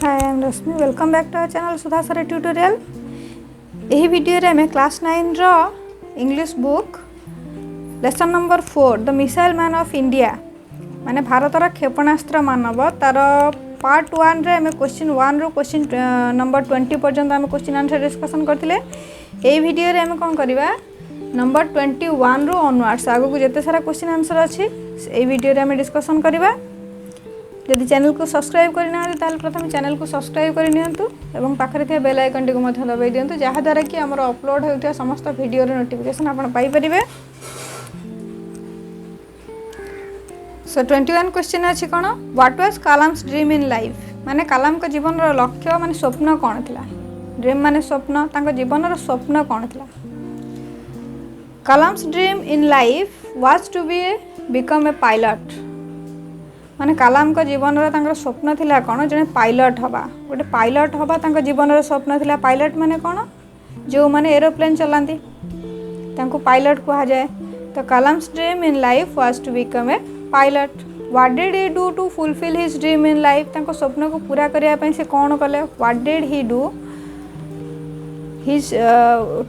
Hi I am Rashmi welcome back to our channel Sudha sir tutorial. यही video रे मैं class 9 रो English book lesson number 4 the missile man of India माने भारतर क्षेपणास्त्र मानव तार पार्ट 1 रे मैं क्वेश्चन 1 रो क्वेश्चन नंबर 20 पर्यंत आम क्वेश्चन आंसर डिस्कशन करथिले। एही वीडियो रे हम कोन करबा नंबर 21 रो ऑनवर्ड्स आगो को जते सारा क्वेश्चन आंसर अछि एही वीडियो रे हम डिस्कशन करबा। यदि चैनल को सब्सक्राइब करना ताल प्रथम चैनल को सब्सक्राइब कर नियंतु एवं पाखरे थे बेल आइकन टी को मध्य दबाई दियंतु जहाँ द्वारा कि हमर अपलोड होता समस्त वीडियो रे नोटिफिकेशन आपण पाई परिबे। सो 21 क्वेश्चन अछि कोन what was Kalam's dream in life माने कलाम का जीवन रो लक्ष्य माने स्वप्न कोन थिला। ड्रीम माने स्वप्न तांका जीवन रो स्वप्न कोन थिला। Kalam's dream in life was to be become a pilot माने कलाम का जीवन रो स्वप्न थिला कोन जने पायलट हवा गोटे पायलट हवा तांका जीवन रो स्वप्न थिला। पायलट माने कोन जो माने एरोप्लेन चलांती तांको पायलट कहा जाए। तो Kalam's dream in life was to become a pilot. What did he do to fulfil his dream in life तांको स्वप्न को पूरा करिया पई से कोन कले। What did he do his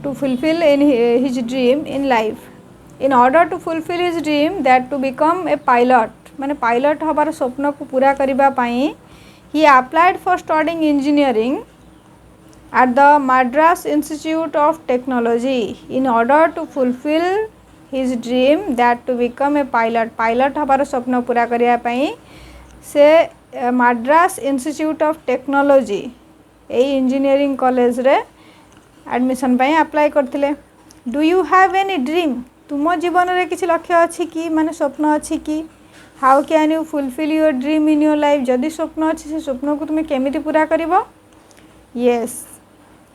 to fulfil in his dream in life in order to fulfil his dream that to become a pilot माने पायलट हबार स्वप्न को पूरा करिबा पाई he applied for studying engineering at the Madras institute of technology in order to fulfil his dream that to become a pilot. Pilot हबार स्वप्न पूरा करिया पाई से मद्रास इंस्टीट्यूट ऑफ टेक्नोलॉजी ए इंजीनियरिंग कॉलेज रे एडमिशन पाई अप्लाई करथिले। Do you have any dream तुम जीवन रे किछि लक्ष्य अछि कि माने स्वप्न अछि कि। How can you fulfil your dream in your life जदि स्वप्न अच्छे से स्वप्न को तुम्हें केमिति पूरा करिवो। येस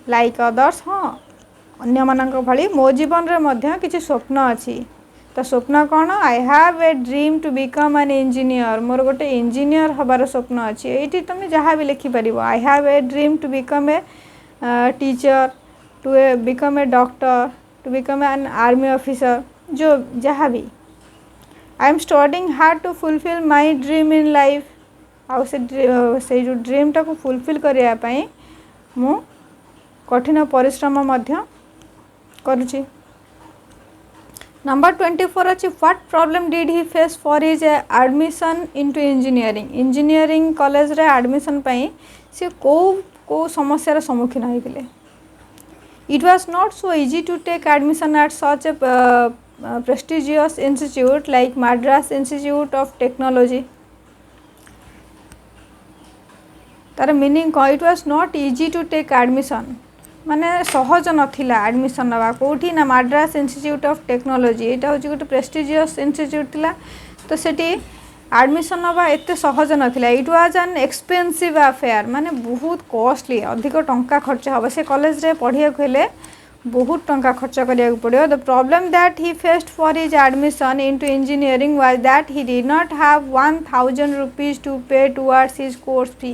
लाइक अदर्स हाँ अन्य मानक भली मो जीवन रे मध्य किछि स्वप्न अछि। तो स्वप्न कौन I have a dream to become an engineer मोर गोटे इंजीनियर हबार स्वप्न अछि। एठी तुम जहाँ भी लिखि परिवो I have a dream to become a teacher to become a doctor to become an army officer जो जहाँ भी I am studying hard to fulfil my dream in life आउ से जो ड्रीम टाक फुलफिल करने मु कठिन परिश्रम मध्य करुछि। नंबर 24 अच्छी what problem did he face for his admission into engineering engineering college रे एडमिशन पाई से को समस्यार सम्मुखीन होइतिले। It was not so easy to take admission at such a prestigious institute like Madras Institute of Technology। तार meaning कौन it was not easy to take admission माने सहज नथिला एडमिशन नवा कोठी ना मद्रास इंस्टीट्यूट ऑफ टेक्नोलॉजी एटा होची गोटे प्रेस्टिजियस इंस्टीट्यूट थिला। तो सेठी एडमिशन नवा एते सहज नथिला। It was an expensive affair माने बहुत कॉस्टली अधिक टंका खर्च हबो से कॉलेज रे पढ़िया हेले बहुत टंका खर्च करिया पड़ो। The problem that he faced for his admission into engineering was that he did not have 1000 rupees to pay towards his course fee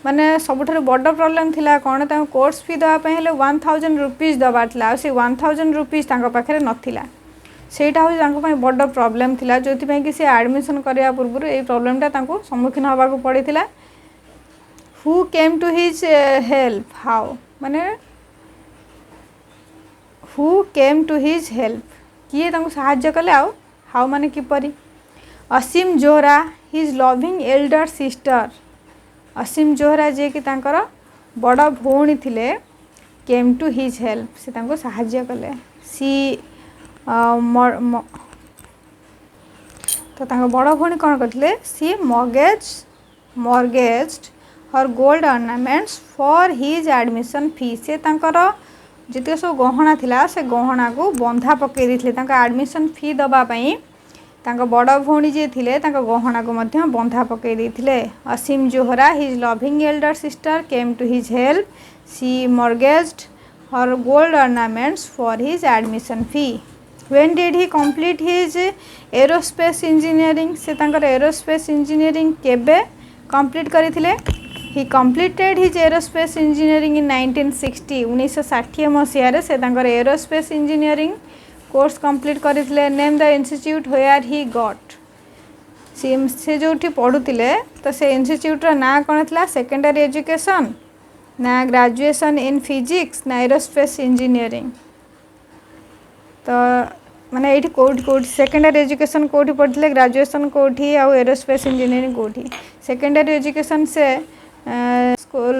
माने सबुठार बड़ प्रॉब्लम थिला कोन ता कोर्स फी दवा पय हेले 1000 रुपीज दबार थिला से 1000 रुपीज तांको पाखरे नथिला सेटा हो तांको पय बड़ प्रॉब्लम थिला जोथि पय कि से एडमिशन करिया पूर्व ए प्रॉब्लमटा तांको सम्मुखीन हबा को पड़िथिला। Who came to his help how माने who came to his help किए तांको सहाय्य कले आउ हाउ माने किपरि। Asim Zohra his loving elder sister Asim Zohra जे कि तांकर बड़ भौणी थिले केम टू हिज हेल्प से तांको सहाय्य कले। सी तो तांको बड़ भौणी कोन करथिले she mortgaged her gold ornaments for his admission fee से तांकर जिते सब गहना थिला से गहना को बंधा पकई देथिले तांका एडमिशन फी दबा पई तांका बड़ भौणी जे थिले तांका गहना को मध्य बंधा पकई देथिले। Asim Zohra his loving elder sister came to his help she mortgaged her gold ornaments for his admission fee. When did he complete his aerospace engineering से तांकर एरोस्पेस इंजीनियरिंग केबे कंप्लीट करिथिले। He completed his aerospace engineering in 1960 1960 मसीह से तांकर aerospace engineering course complete करथिले। Name the institute where he got से जो पढ़ुले तो से इनट्यूट ना कौन था सेकेंडरी एजुकेशन ना ग्रेजुएशन इन फिजिक्स ना एरोस्पेस इंजीनियरिंग तो माने ये कौटी सेकेंडरी एजुकेशन कौटी पढ़ते ग्रेजुएशन कौटी आउ एरोस्पेस इंजीनियरिंग कौटी सेकेंडरी एजुकेशन से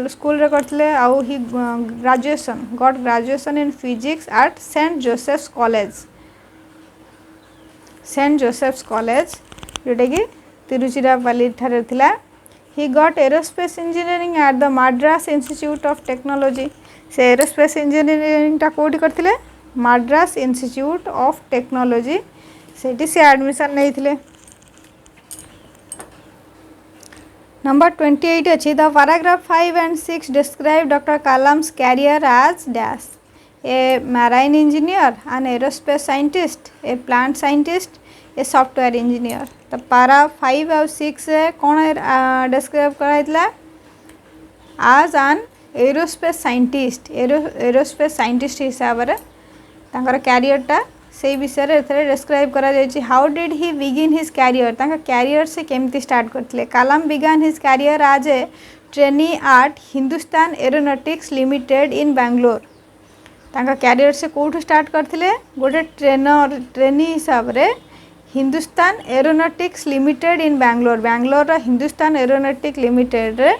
स्कूल रे करते आउ he graduation got graduation in physics at saint Joseph's college जोटा कि तिरुचिरापल्ली ठारे थिला he got aerospace engineering at the Madras institute of technology से एरोस्पेस इंजीनियरिंग टा कोठी करथिले मद्रास इंस्टीट्यूट ऑफ टेक्नोलॉजी सेठी से एडमिशन नहीं थिले। नंबर 28 अच्छी the paragraph 5 and 6 describe Dr. Kalam's career as dash a marine engineer, an aerospace scientist, a plant scientist, a software engineer। तो पारा 5 और 6 कौन डिस्क्राइब कराइला आज an aerospace scientist aerospace scientist हिसाब रे तांकर कैरियरटा से विषय रे डिस्क्राइब करा जायछि। How did he begin his career तांका कैरियर से केमती स्टार्ट करथिले। Kalam began his career as a trainee at Hindustan aeronautics limited in Bangalore. तांका कैरियर से कोठु स्टार्ट करथिले गोटे ट्रेनी हिसाब रे Hindustan aeronautics limited in Bangalore Hindustan aeronautic limited रे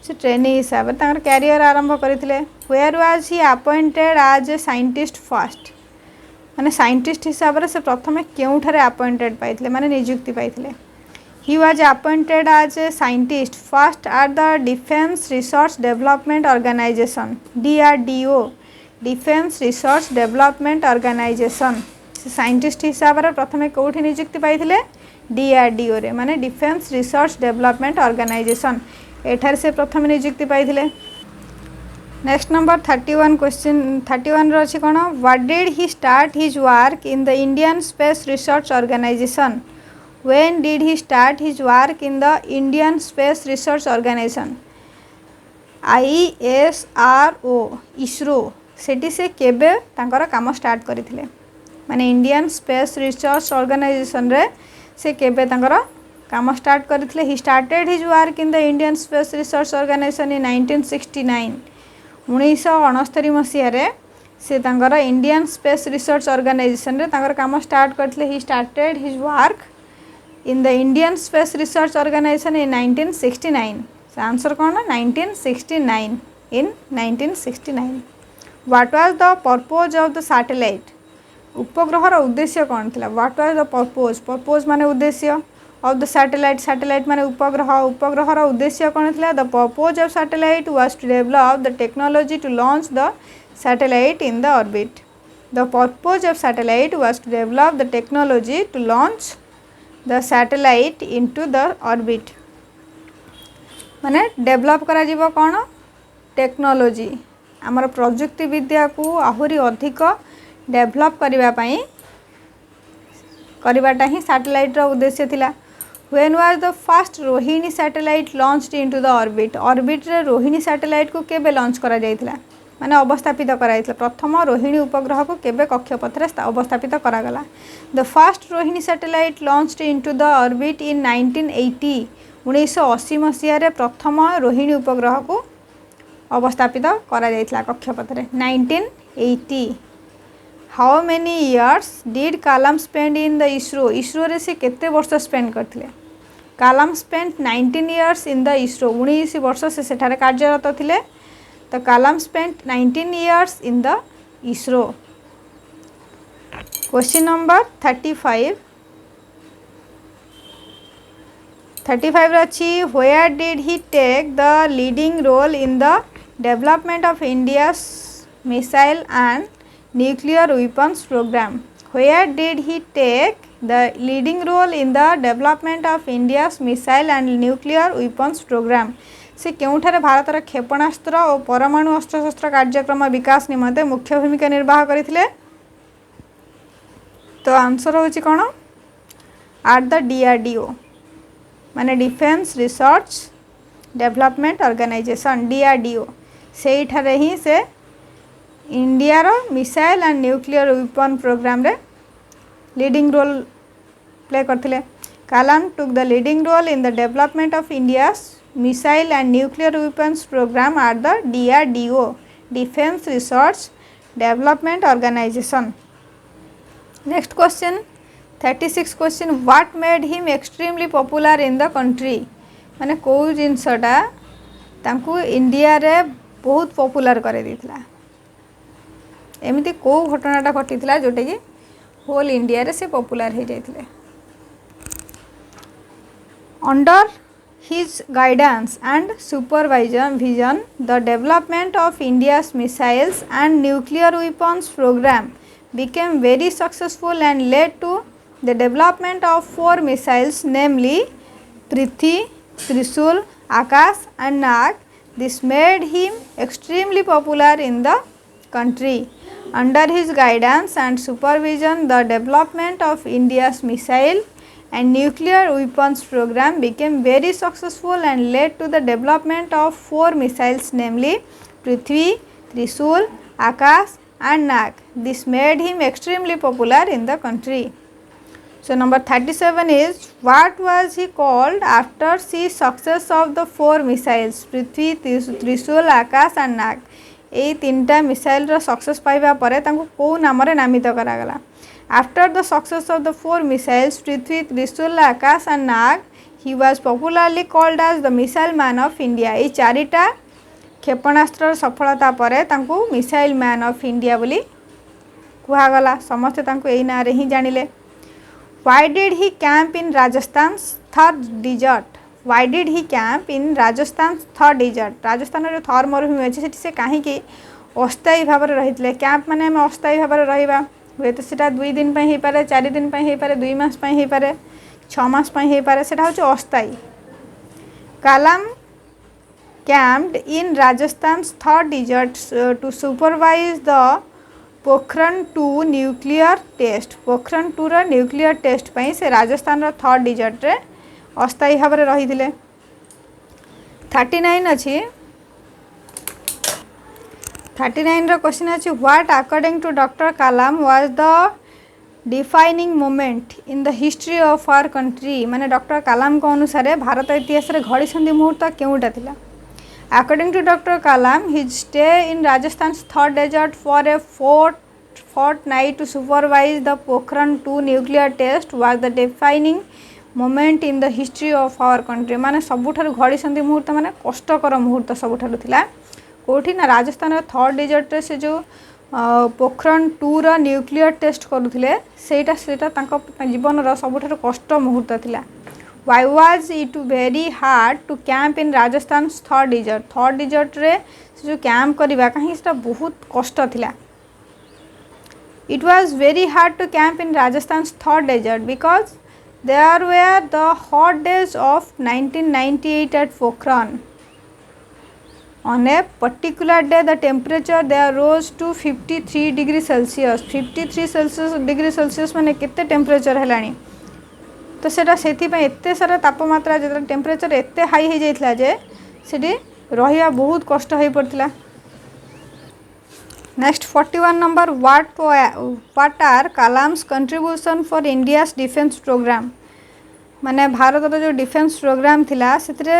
से ट्रेनी हिसाब से तांकर कैरियर आरंभ करथिले। Where was he appointed as a scientist first माने साइंटिस्ट हिसाब से प्रथम केउठारे अपॉइंटेड पाइथिले माने नियुक्ति पाइथिले। He was appointed as a scientist first at the defence research development organisation DRDO defence research development organisation से साइंटिस्ट हिसाब से प्रथम कौटी नियुक्ति पाइथिले DRDO रे माने डिफेंस रिसर्च डेवलपमेंट ऑर्गेनाइजेशन एठार से प्रथम नियुक्ति पाइथिले। नेक्स्ट नंबर 31 क्वेश्चन 31 रछि कोन what did he start his work in the Indian space research organisation when did he start his work in the Indian space research organisation ISRO ISRO सेठी से केबे तांकर काम स्टार्ट करथिले माने इंडियन स्पेस रिसर्च ऑर्गेनाइजेशन रे से केबे तांकर काम स्टार्ट करथिले। He started his work in the Indian space research organisation in 1969 1969 मसीह रे से तांकर इंडियन स्पेस रिसर्च ऑर्गेनाइजेशन रे तांकर काम स्टार्ट करथिले। He started his work in the Indian space research organisation in 1969 से आंसर कोन 1969 in 1969। What was the purpose of the satellite उपग्रहर उद्देश्य कौन था। व्हाट वाज द पर्पज माने उद्देश्य ऑफ द सैटेलाइट माने उपग्रहर उद्देश्य कौन था। The purpose of satellite was to develop the technology to launch the satellite in the orbit. The purpose of satellite was to develop the technology to launch the satellite into the orbit माने develop करा जीवो कौन technology आमर प्रजुक्ति विद्या को आहुरी अधिक develop करवाटा ही satellite रो उद्देश्य थिला। When was the first Rohini satellite launched into the orbit रे रोहिणी सैटेलाइट को केबे लॉन्च करा जायतिला माने अवस्थापित करा जायतिला प्रथम रोहिणी उपग्रह को केबे कक्षपथ रे अवस्थापित करा गला। The first Rohini satellite launched into the orbit in 1980 1980 मसीह रे प्रथम रोहिणी उपग्रह को अवस्थापित करा जायतिला कक्षपथ रे 1980। How many years did Kalam spend in the ISRO रे से केते वर्ष स्पेंड करथिले। Kalam spend 19 years in the ISRO 19 वर्ष से सेठारे कार्यरत थिले। तो Kalam spend 19 years in the ISRO. Question number 35 रछि where did he take the leading role in the development of India's missile and nuclear weapons program। Where did he take the leading role in the development of India's missile and nuclear weapons program? से केउठारे भारतर क्षेपणास्त्र और परमाणु अस्त्रशस्त्र कार्यक्रम विकास निमंते मुख्य भूमिका निर्वाह करथिले। तो आंसर होची कोन एट द DRDO माने defence research development organisation DRDO से ठारे ही से इंडिया रो missile and nuclear weapon programme रे लीडिंग रोल प्ले करथिले। Kalam took the leading role in the development of India's missile and nuclear weapons program at the DRDO, Defense Research Development Organization. Next question, 36 question, what made him extremely popular in the country? माने को जिनसटा तांकु India रे बहुत popular करे दिथला, एमिति को घटनाटा घटितला जोटे कि whole India रे से पॉपुलर हो जाइथिले. Under his guidance and supervision, the development of India's missiles and nuclear weapons program became very successful and led to the development of 4 missiles, namely Prithvi, Trishul, Akash and Nag. This made him extremely popular in the country. Under his guidance and supervision, the development of India's missile and nuclear weapons program became very successful and led to the development of 4 missiles, namely Prithvi, Trishul, Akash and Nag. This made him extremely popular in the country. So number 37 is, what was he called after the success of the 4 missiles Prithvi, Trishul, Akash and Nag? ये 3टा missile रो success पाइबा परे तांको को नाम रे नामित करा गला. After the success of the 4 missiles Prithvi, Trishul, Akash and Nag, he was popularly called as the missile man of India. ये 4टा क्षेपणास्त्र सफलता परे तांको मिसाइल मैन ऑफ इंडिया बोली कुहा गला. समस्त तांको एई ना रे ही जानिले. Why did he camp in Rajasthan's Thar desert? Why did he camp in Rajasthan's Thar desert? Rajasthan रे थर मरुभूमि अछि, सेठी से काहे कि अस्थायी भाव रे रहितले. कैंप माने हम अस्थायी भाव रे रहिबा, हुए तो सेटा 2 दिन पई हे पारे, 4 दिन पई हे पारे, 2 मास पई हे पारे, 6 मास पई हे पारे, सेटा होछि अस्थायी. Kalam camped in Rajasthan's Thar desert to supervise the Pokhran 2 nuclear test. Pokhran 2 रा न्यूक्लियर टेस्ट पई से राजस्थान रा थर डिजर्ट रे अस्थायी भाव रे रहिथिले. 39 अछि. 39 रो क्वेश्चन अछि, what according to doctor Kalam was the defining moment in the history of our country? माने डॉक्टर कलाम को अनुसार भारत इतिहास रे घड़ी संधि मुहूर्त केउटा थिला? According to Dr. Kalam, his stay in Rajasthan's Thar desert for a fortnight to supervise the Pokhran 2 nuclear test was the defining moment in the history of our country. माने सबुठारु घड़ी संधि मुहूर्त माने कष्टकर मुहूर्त सबुठारु थिला कोठी ना राजस्थान रे थर डेजर्ट रे से जो पोखरण 2 रा न्यूक्लियर टेस्ट करूथिले सेटा तांको जीवन रो सबुठारु कष्ट मुहूर्त थिला. Why was it very hard to camp in Rajasthan's Thar desert? Thar desert रे से जो कैंप करिबा काहे सेटा बहुत कष्ट थिला. It was very hard to camp in Rajasthan's Thar desert because there were the hot days of 1998 at Pokhran. On a particular day, the temperature there rose to 53 degrees Celsius. 53 degree Celsius माने केते temperature हेलानी. तो सेटा सेथि पे एते सारा तापमात्रा जे temperature एते high हो जाइतला जे सेठी रहिया बहुत कष्ट होई पड़तिला. Next 41 number, what are Kalam's contribution for India's defence programme? माने भारत रो जो डिफेंस प्रोग्राम थिला सेतरे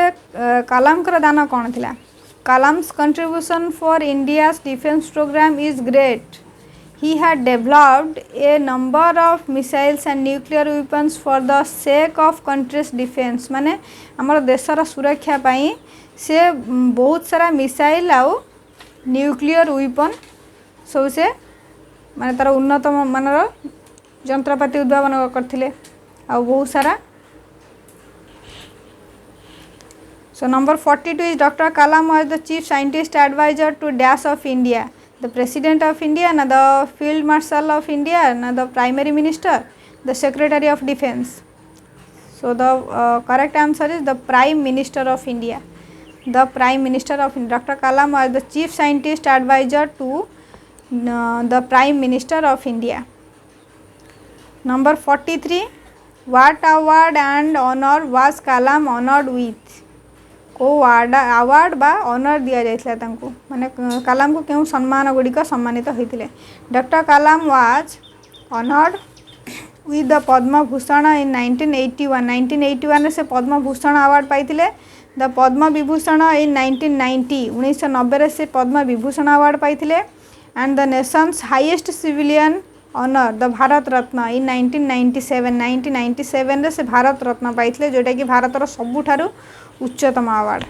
कलाम कर दान कोन थिला? Kalam's contribution for India's defense program is great. He had developed a number of missiles and nuclear weapons for the sake of country's defense. माने हमर देशर सुरक्षा पाई से बहुत सारा मिसाइल आउ न्यूक्लियर वेपन सब से माने तार उन्नत मानर यंत्रपाति उद्भावन करथिले आ बहुत सारा. So number 42 is Dr. Kalam was the chief scientist advisor to Dash of India. The President of India, na the Field Marshal of India, na the Primary Minister, the Secretary of Defense. So the correct answer is the Prime Minister of India. The Prime Minister of India. Dr. Kalam was the chief scientist advisor to the Prime Minister of India. Number 43. What award and honor was Kalam honored with? को award बा honour दिया जाइथिला तांको माने कलाम को केउ सम्मान गुडी का सम्मानित होइथिले. Doctor Kalam was honoured with the Padma Bhushan in 1981. 1981 से पद्म भूषण अवार्ड पाइथिले. द पद्म विभूषण इन 1990 1990 से पद्म विभूषण अवार्ड पाइथिले. And the nation's highest civilian honour the Bharat Ratna in 1997. 1997 से भारत रत्न पाइथिले, जोटा कि भारतर सबुठारु उच्चतम अवार्ड.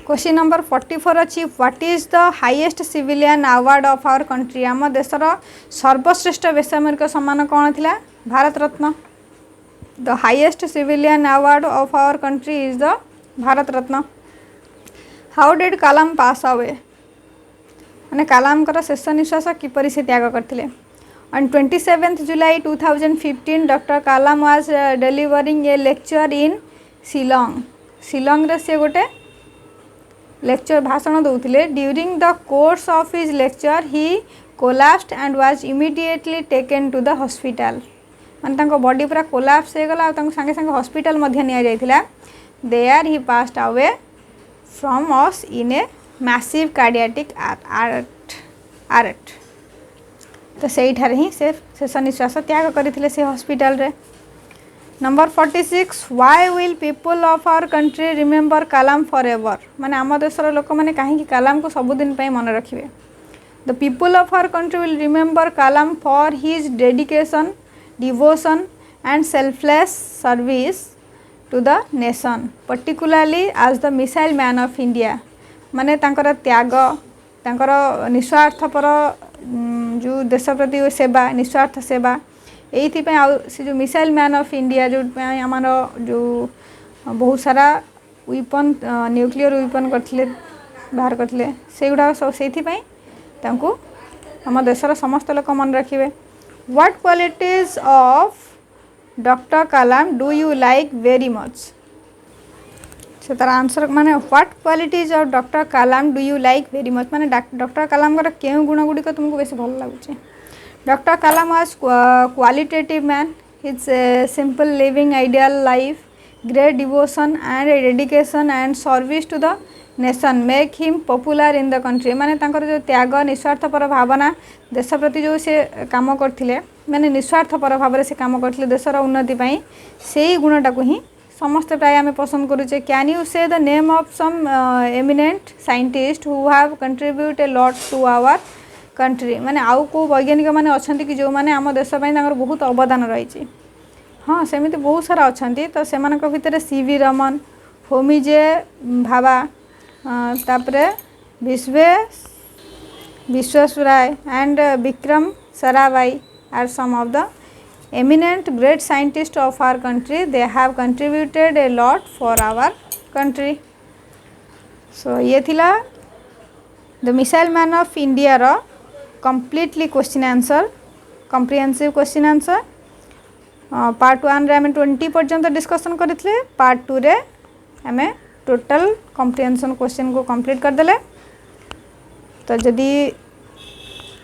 क्वेश्चन नंबर 44 अच्छी. What is the highest civilian award of our country. आम देशर सर्वश्रेष्ठ बेसामरिक सम्मान कौन थिला? Bharat Ratna. The highest civilian award of our country is the Bharat Ratna. How did Kalam pass away. माने कलाम कर शेष निश्वास किपरि से त्याग करथिले. On 27th July 2015 doctor Kalam was delivering a lecture in Shillong. Shillong रे से गोटे लेक्चर भाषण दौले. During the course of his lecture he collapsed and was immediately taken to the hospital. माने बॉडी पूरा कोलैप्स हो गला, संगे संगे हॉस्पिटल मध्य निया जाइथिला. There he passed away from us in a massive cardiac arrest. तो सही ही से शेष निश्वास त्याग करथिले से हॉस्पिटल रे. Number 46. Why will people of our country remember Kalam forever. माने आम देशर लोक मैंने कहीं कलाम को सबुदिन मन रखिए. The people of our country will remember Kalam for his dedication, devotion and selfless service to the nation, particularly as the missile man of India. माने तांकर त्याग, तांकर निस्वार्थपर जो देश प्रति सेवा, निस्वार्थ सेवा, यही से जो मिसाइल मैन ऑफ इंडिया जो आम जो बहुत सारा विपन न्यूक्लियर विपन करथिले, बाहर करथिले, से गुडा सब से आम देशर समस्त लोक मन रखिए. What qualities of doctor Kalam do you like very much. से तार आंसर माने what qualities of doctor Kalam do you like very much. माने डॉक्टर कलाम केउं गुण गुड़िक तुमको बेसी भल लागुचे. Dr. Kalam was qualitative man. His simple living ideal life, great devotion and dedication and service to the nation make him popular in the country. माने तांकर जो त्याग, निस्वार्थपर भावना, देश प्रति जो से काम करथिले, माने निस्वार्थपर भाव से काम करथिले देशर उन्नति पई, सेही गुणटा को ही समस्त प्राय आम पसंद करुचे. Can you say the name of some eminent scientist who have contribute a lot to our country. माने आउ को वैज्ञानिक माने अछंती कि जो माने आम देश पई तांकर बहुत अवदान रही. हाँ सेमिति बहुत सारा अछंती. तो सेमानक भितर सीवी रमन, होमी जे भाभा, तापरे Visvesvaraya and Vikram Sarabhai are some of the eminent great scientists of our country. They have contributed a lot for our country. So ये थिला the missile man of India रो completely question answer, comprehensive question answer. Part 1 रे हमें 20 पर्यंत discussion करथिले. Part 2 रे हमें total comprehension question को कंप्लीट कर देले. तो जदि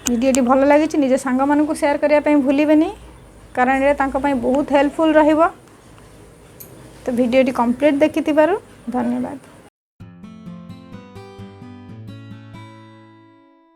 वीडियोटी भल लगी निज सांग मान को शेयर करने पे भूलिबेनी, कारण ये तांको पई बहुत हेल्पफुल रहिबो. तो वीडियोटी कंप्लीट देखि धन्यवाद.